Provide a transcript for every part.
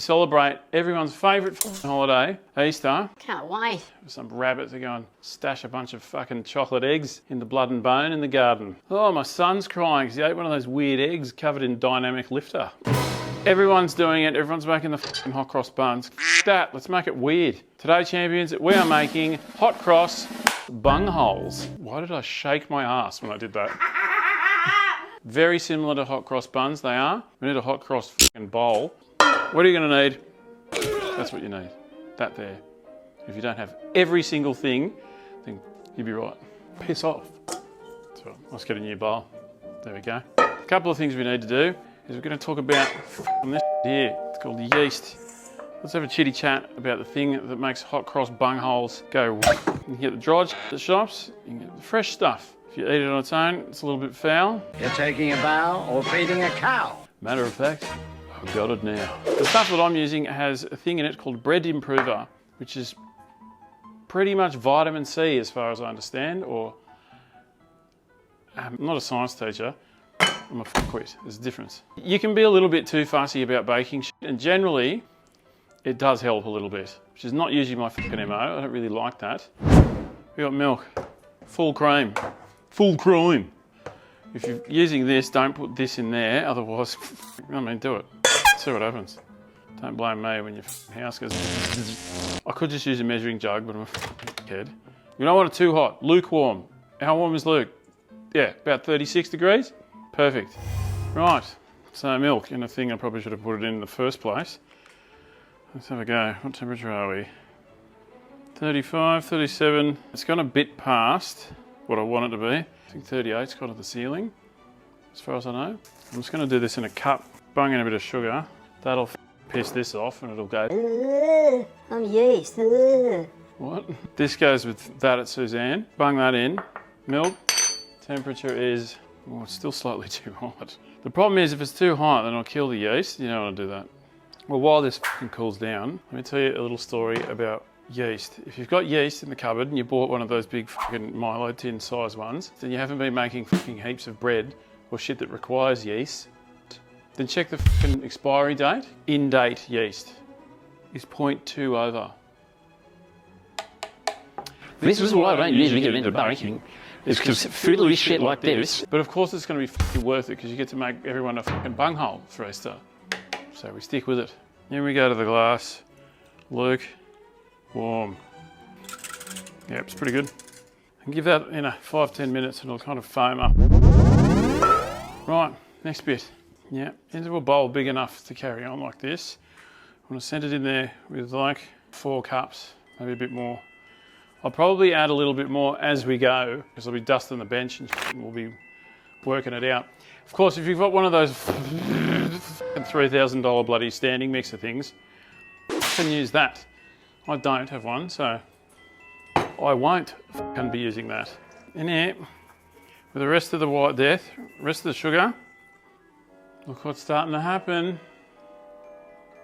celebrate everyone's favourite holiday, Easter. Can't wait. Some rabbit to go and stash a bunch of fucking chocolate eggs in the blood and bone in the garden. Oh, my son's crying because he ate one of those weird eggs covered in dynamic lifter. Everyone's doing it. Everyone's making the fucking hot cross buns. That, let's make it weird. Today, champions, we are making hot cross bungholes. Why did I shake my ass when I did that? Very similar to hot cross buns, they are. We need a hot cross fucking bowl. What are you going to need? That's what you need. That there. If you don't have every single thing, then you'd be right. Piss off. So let's get a new bowl. There we go. A couple of things we need to do is we're going to talk about this here. It's called yeast. Let's have a chitty chat about the thing that makes hot cross bungholes go. You can get the dried at the shops, you can get the fresh stuff. If you eat it on its own, it's a little bit foul. You're taking a bow or feeding a cow. Matter of fact, I've got it now. The stuff that I'm using has a thing in it called bread improver, which is pretty much vitamin C as far as I understand, or I'm not a science teacher. I'm a quit. There's a difference. You can be a little bit too fussy about baking shit, and generally it does help a little bit, which is not usually my fucking MO. I don't really like that. We got milk, full cream, full cream. If you're using this, don't put this in there, otherwise, I mean, do it. See what happens. Don't blame me when your house goes. I could just use a measuring jug, but I'm a kid. You don't want it too hot, lukewarm. How warm is Luke? Yeah, about 36 degrees. Perfect. Right, so milk in a thing I probably should have put it in the first place. Let's have a go. What temperature are we? 35, 37. It's gone a bit past what I want it to be. I think 38's kind of the ceiling, as far as I know. I'm just going to do this in a cup, bung in a bit of sugar. That'll piss this off and it'll go. I'm yeast. What? This goes with that at Suzanne. Bung that in. Milk. Temperature is, oh, it's still slightly too hot. The problem is if it's too hot, then it'll kill the yeast. You don't want to do that. Well, while this fucking cools down, let me tell you a little story about yeast. If you've got yeast in the cupboard and you bought one of those big fucking Milo tin size ones, then you haven't been making fucking heaps of bread or shit that requires yeast, then check the fucking expiry date. In date yeast is 0.2 over. This is why I don't usually get into baking. It's because foodly shit like this. But of course it's going to be fucking worth it because you get to make everyone a fucking bunghole for Easter. So we stick with it. Here we go to the glass. Luke, warm. Yeah, it's pretty good. And give that in 5-10 minutes and it'll kind of foam up. Right, next bit. Yeah, into a bowl big enough to carry on like this. I'm going to send it in there with like 4 cups, maybe a bit more. I'll probably add a little bit more as we go because I'll be dusting the bench and we'll be working it out. Of course, if you've got one of those $3,000 bloody standing mixer things, you can use that. I don't have one, so I won't be using that. In here, with the rest of the white death, rest of the sugar, look what's starting to happen.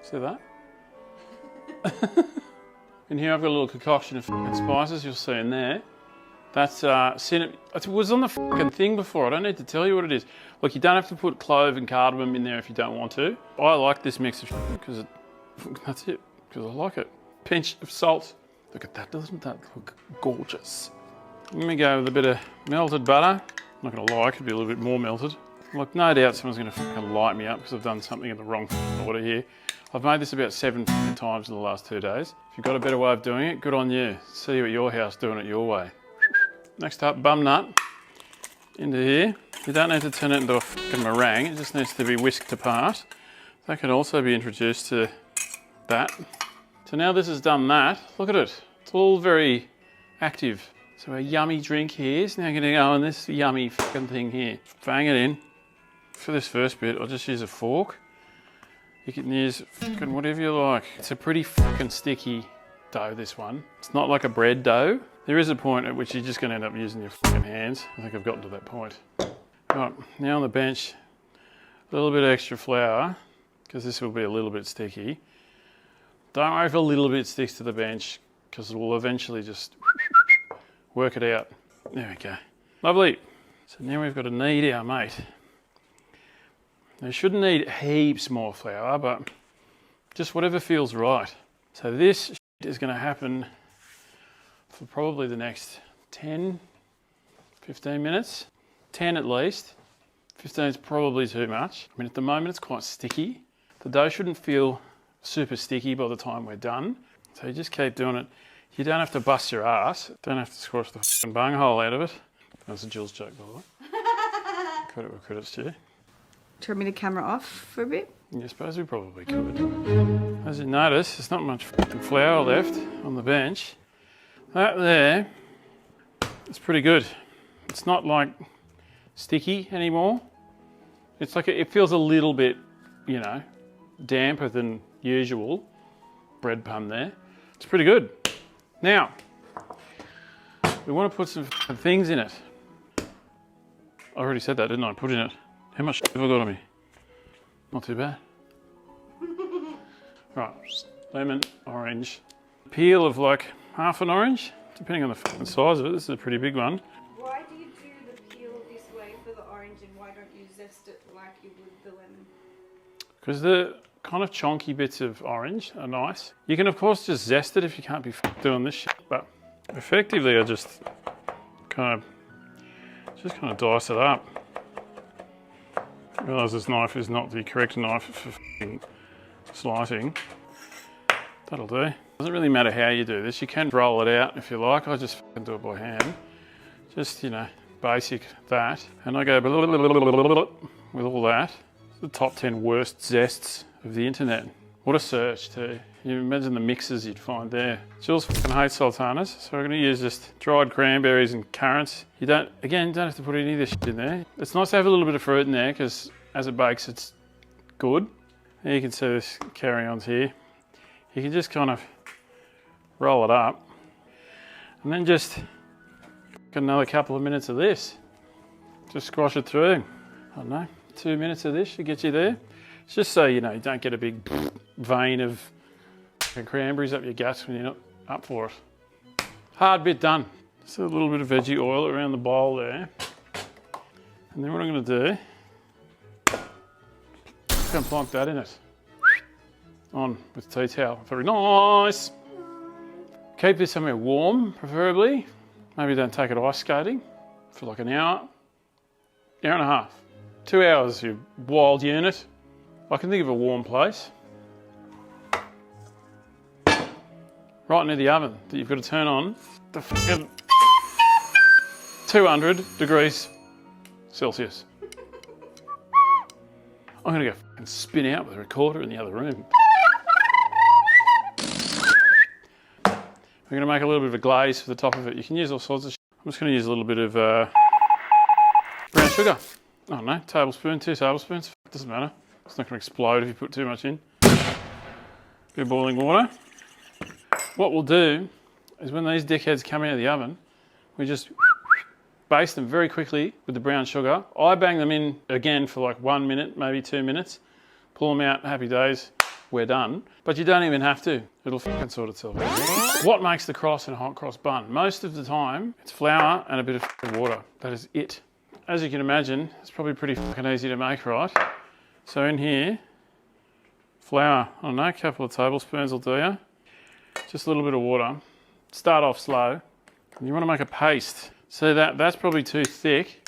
See that? In here I've got a little concoction of spices, you'll see in there. That's cinnamon. It was on the thing before, I don't need to tell you what it is. Look, you don't have to put clove and cardamom in there if you don't want to. I like this mix of because that's it, because I like it. Pinch of salt. Look at that, doesn't that look gorgeous? Let me go with a bit of melted butter. I'm not gonna lie, it could be a little bit more melted. Look, no doubt someone's gonna light me up because I've done something in the wrong order here. I've made this about 7 times in the last 2 days. If you've got a better way of doing it, good on you. See you at your house doing it your way. Next up, bum nut into here. You don't need to turn it into a fucking meringue, it just needs to be whisked apart. That can also be introduced to that. So now this has done that, look at it. It's all very active. So a yummy drink here is now going to go in this yummy fucking thing here. Bang it in. For this first bit, I'll just use a fork. You can use fucking whatever you like. It's a pretty fucking sticky dough, this one. It's not like a bread dough. There is a point at which you're just going to end up using your fucking hands. I think I've gotten to that point. Right, now on the bench, a little bit of extra flour, because this will be a little bit sticky. Don't worry if a little bit sticks to the bench, because it will eventually just work it out. There we go. Lovely. So now we've got to knead our mate. Now you shouldn't need heaps more flour, but Just whatever feels right. So this is going to happen for probably the next 10, 15 minutes. 10 at least. 15 is probably too much. I mean, at the moment it's quite sticky. The dough shouldn't feel super sticky by the time we're done. So you just keep doing it. You don't have to bust your ass. Don't have to squash the f***ing bunghole out of it. That's a Jill's joke, by the way. Credit where credit's due. Do you want me to camera off for a bit? Yeah, I suppose we probably could. As you notice, there's not much f***ing flour left on the bench. That there is pretty good. It's not like sticky anymore. It's like it feels a little bit, you know, damper than usual. Bread pun there. It's pretty good. Now, we want to put some things in it. I already said that, didn't I? Put in it. How much have I got on me? Not too bad. Right, lemon, orange. Peel of like half an orange, depending on the size of it. This is a pretty big one. Why do you do the peel this way for the orange and why don't you zest it like you would the lemon? Because the kind of chonky bits of orange are nice. You can of course just zest it if you can't be doing this shit, but effectively I just kind of dice it up. I realise this knife is not the correct knife for slicing. That'll do. Doesn't really matter how you do this. You can roll it out if you like. I just do it by hand. Just, you know, basic that. And I go with all that. The top 10 worst zests of the internet. What a search too. You imagine the mixes you'd find there. Jules fucking hates sultanas, so we're going to use just dried cranberries and currants. You don't have to put any of this shit in there. It's nice to have a little bit of fruit in there because as it bakes, it's good. And you can see this carry-ons here. You can just kind of roll it up and then just another couple of minutes of this. Just squash it through. I don't know, 2 minutes of this should get you there. It's just so you know you don't get a big vein of cranberries up your guts when you're not up for it. Hard bit done. Just a little bit of veggie oil around the bowl there. And then what I'm going to do, I'm going to plonk that in it. On with tea towel. Very nice. Keep this somewhere warm, preferably. Maybe don't take it ice skating for like an hour, hour and a half. 2 hours, you wild unit. I can think of a warm place. Right near the oven that you've got to turn on. The fucking 200 degrees Celsius. I'm going to go fucking spin out with the recorder in the other room. We're going to make a little bit of a glaze for the top of it. You can use all sorts of shit. I'm just going to use a little bit of brown sugar. I don't know, tablespoon, 2 tablespoons. Doesn't matter. It's not going to explode if you put too much in. Bit of boiling water. What we'll do is when these dickheads come out of the oven, we just baste them very quickly with the brown sugar. I bang them in again for like 1 minute, maybe 2 minutes. Pull them out, happy days, we're done. But you don't even have to. It'll fucking sort itself out. What makes the cross in a hot cross bun? Most of the time, it's flour and a bit of water. That is it. As you can imagine, it's probably pretty fucking easy to make, right? So in here, flour, I don't know, a couple of tablespoons will do you. Just a little bit of water. Start off slow. And you want to make a paste. So that's probably too thick.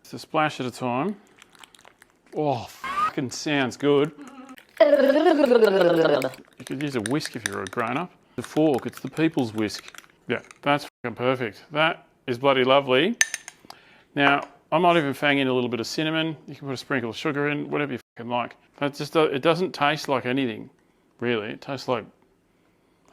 Just a splash at a time. Oh, fucking sounds good. You could use a whisk if you're a grown-up. The fork, it's the people's whisk. Yeah, that's fucking perfect. That is bloody lovely. Now, I might even fang in a little bit of cinnamon. You can put a sprinkle of sugar in, whatever you fucking like. That just, it doesn't taste like anything, really. It tastes like,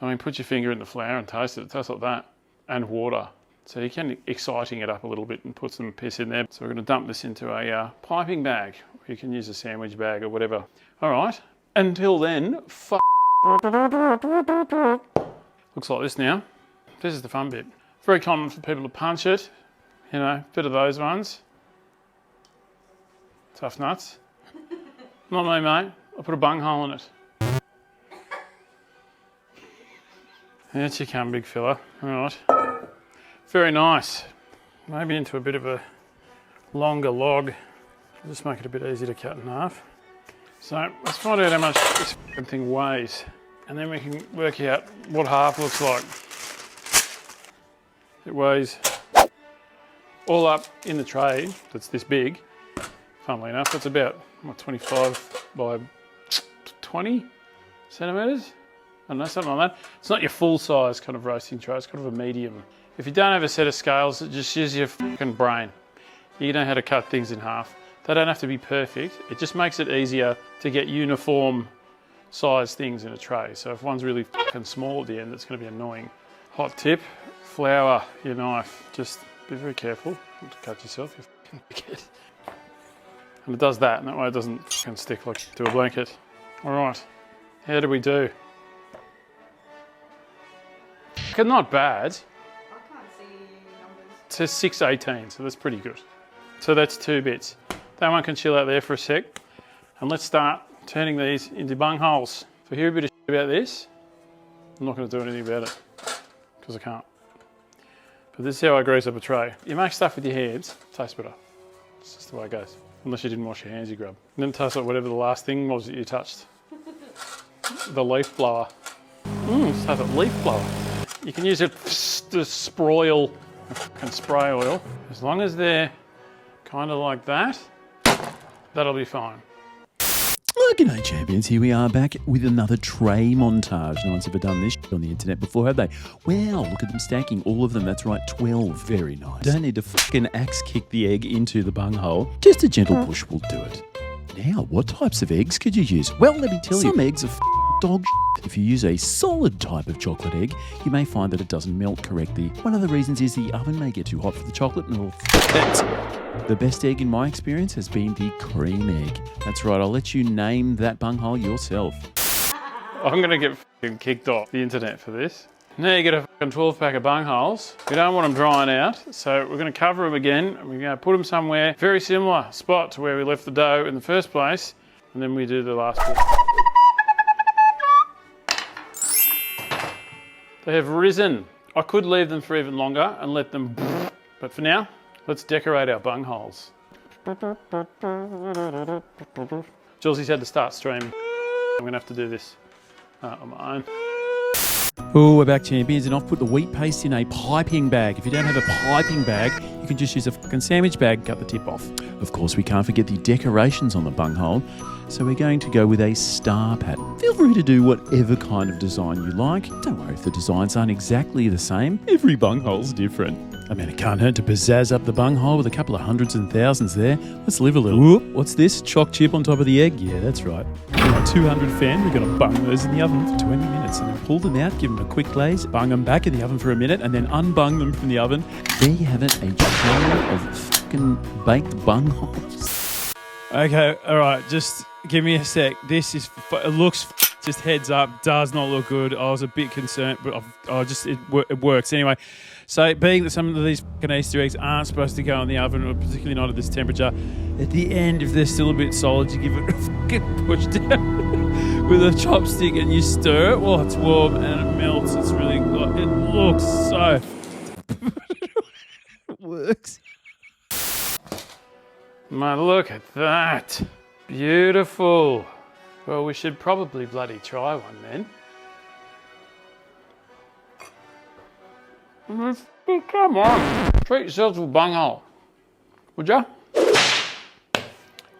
I mean, put your finger in the flour and taste it. It tastes like that. And water. So you can exciting it up a little bit and put some piss in there. So we're going to dump this into a piping bag. You can use a sandwich bag or whatever. All right. Until then, looks like this now. This is the fun bit. Very common for people to punch it. You know, bit of those ones. Tough nuts. Not me, mate. I put a bunghole in it. Out you come, big fella. All right. Very nice. Maybe into a bit of a longer log. Just make it a bit easier to cut in half. So let's find out how much this fucking thing weighs, and then we can work out what half looks like. It weighs all up in the tray that's this big. Funnily enough, that's about 25 by 20 centimetres. I don't know, something like that. It's not your full size kind of roasting tray, it's kind of a medium. If you don't have a set of scales, just use your fucking brain. You know how to cut things in half. They don't have to be perfect. It just makes it easier to get uniform size things in a tray. So if one's really fucking small at the end, it's going to be annoying. Hot tip, flour your knife. Just be very careful not to cut yourself, you fucking dickhead. And it does that, and that way it doesn't fucking stick like to a blanket. All right, how do we do? Not bad. I can't see numbers. It says 618, so that's pretty good. So that's 2 bits. That one can chill out there for a sec. And let's start turning these into bung holes. If I hear a bit of shit about this, I'm not going to do anything about it, because I can't. But this is how I grease up a tray. You make stuff with your hands, it tastes better. It's just the way it goes. Unless you didn't wash your hands, you grub. And then it tastes like whatever the last thing was that you touched. The leaf blower. It tastes like leaf blower. You can use it to sproil and spray oil. As long as they're kind of like that, that'll be fine. G'day champions, here we are back with another tray montage. No one's ever done this on the internet before, have they? Wow, look at them stacking, all of them, that's right, 12, very nice. Don't need to fucking axe kick the egg into the bung hole, just a gentle push will do it. Now, what types of eggs could you use? Well, let me tell you, some eggs are dog shit. If you use a solid type of chocolate egg, you may find that it doesn't melt correctly. One of the reasons is the oven may get too hot for the chocolate and it'll it. The best egg in my experience has been the cream egg. That's right, I'll let you name that bunghole yourself. I'm going to get fucking kicked off the internet for this. Now you get a fucking 12 pack of bungholes. We don't want them drying out, so we're going to cover them again and we're going to put them somewhere very similar spot to where we left the dough in the first place, and then we do the last bit. They have risen. I could leave them for even longer and let them, but for now, let's decorate our bungholes. Julesie's had to start streaming. I'm going to have to do this on my own. Oh, we're back, champions, and I've put the wheat paste in a piping bag. If you don't have a piping bag, you can just use a fucking sandwich bag and cut the tip off. Of course, we can't forget the decorations on the bunghole, so we're going to go with a star pattern. Feel free to do whatever kind of design you like. Don't worry if the designs aren't exactly the same. Every bunghole's different. I mean, it can't hurt to pizzazz up the bunghole with a couple of hundreds and thousands there. Let's live a little. Whoop, what's this? Choc chip on top of the egg? Yeah, that's right. 200 fan, we're going to bung those in the oven for 20 minutes and then pull them out, give them a quick glaze, bung them back in the oven for a minute and then unbung them from the oven. There you have it, a tray of fucking baked bungholes. Okay, all right, just give me a sec. This is, it looks, just heads up, does not look good. I was a bit concerned, but it works. Anyway, so being that some of these fucking Easter eggs aren't supposed to go in the oven, or particularly not at this temperature, at the end, if they're still a bit solid, you give it a fucking push down with a chopstick and you stir it while it's warm and it melts. It's really, it looks so... It works. Man, look at that. Beautiful. Well, we should probably bloody try one then. Come on. Treat yourselves to a bunghole. Would ya?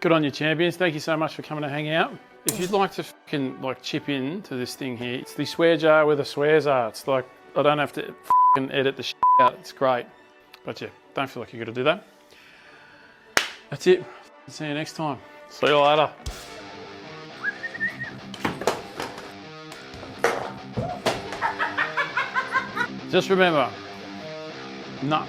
Good on you, champions. Thank you so much for coming to hang out. If you'd like to fucking chip in to this thing here, it's the swear jar where the swears are. It's like, I don't have to fucking edit the shit out. It's great. But yeah, don't feel like you got to do that. That's it. See you next time. See you later. Just remember, no.